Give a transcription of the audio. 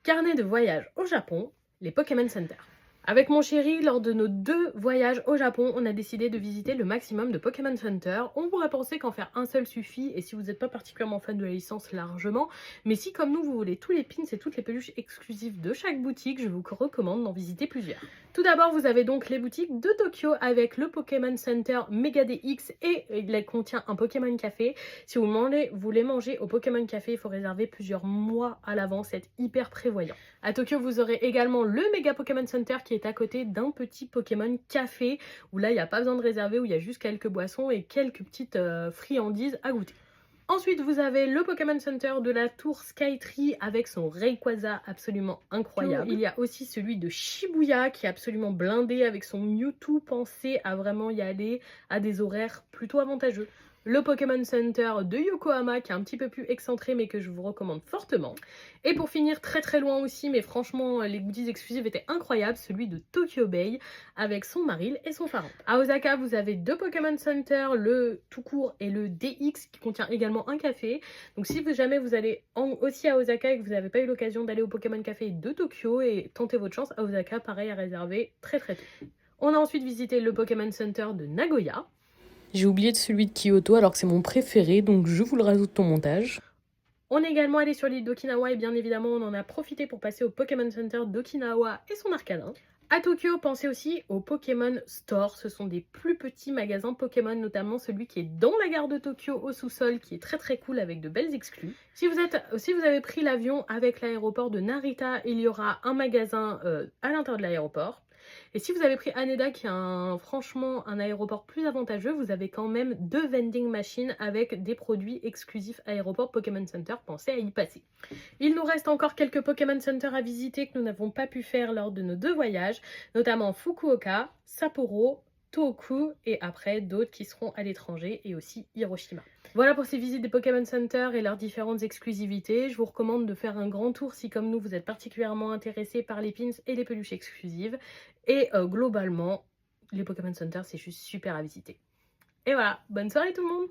Carnet de voyage au Japon, les Pokémon Center. Avec mon chéri, lors de nos 2 voyages au Japon, on a décidé de visiter le maximum de Pokémon Center. On pourrait penser qu'en faire un seul suffit, et si vous n'êtes pas particulièrement fan de la licence, largement. Mais si, comme nous, vous voulez tous les pins et toutes les peluches exclusives de chaque boutique, je vous recommande d'en visiter plusieurs. Tout d'abord, vous avez donc les boutiques de Tokyo avec le Pokémon Center Mega DX et il contient un Pokémon Café. Si vous voulez manger au Pokémon Café, il faut réserver plusieurs mois à l'avance, c'est hyper prévoyant. À Tokyo, vous aurez également le Mega Pokémon Center qui est à côté d'un petit Pokémon Café où là, il n'y a pas besoin de réserver, où il y a juste quelques boissons et quelques petites friandises à goûter. Ensuite, vous avez le Pokémon Center de la tour Skytree avec son Rayquaza absolument incroyable. Il y a aussi celui de Shibuya qui est absolument blindé avec son Mewtwo pensé à vraiment y aller à des horaires plutôt avantageux. Le Pokémon Center de Yokohama qui est un petit peu plus excentré mais que je vous recommande fortement. Et pour finir, très loin aussi, mais franchement les goodies exclusives étaient incroyables, celui de Tokyo Bay avec son Marill et son Pharaon. À Osaka, vous avez 2 Pokémon Center, le tout court et le DX qui contient également un café. Donc si jamais vous allez aussi à Osaka et que vous n'avez pas eu l'occasion d'aller au Pokémon Café de Tokyo, et tentez votre chance à Osaka, pareil à réserver très tôt. On a ensuite visité le Pokémon Center de Nagoya. J'ai oublié de celui de Kyoto alors que c'est mon préféré, donc je vous le rajoute au montage. On est également allé sur l'île d'Okinawa et bien évidemment on en a profité pour passer au Pokémon Center d'Okinawa et son Arcanin. À Tokyo, pensez aussi au Pokémon Store, ce sont des plus petits magasins Pokémon, notamment celui qui est dans la gare de Tokyo au sous-sol, qui est très cool avec de belles exclus. Si vous avez pris l'avion avec l'aéroport de Narita, il y aura un magasin à l'intérieur de l'aéroport. Et si vous avez pris Haneda, qui est franchement un aéroport plus avantageux, vous avez quand même 2 vending machines avec des produits exclusifs aéroport Pokémon Center, pensez à y passer. Il nous reste encore quelques Pokémon Center à visiter que nous n'avons pas pu faire lors de nos 2 voyages, notamment Fukuoka, Sapporo, Tohoku et après d'autres qui seront à l'étranger et aussi Hiroshima. Voilà pour ces visites des Pokémon Center et leurs différentes exclusivités. Je vous recommande de faire un grand tour si comme nous vous êtes particulièrement intéressé par les pins et les peluches exclusives. Et globalement, les Pokémon Center c'est juste super à visiter. Et voilà, bonne soirée tout le monde!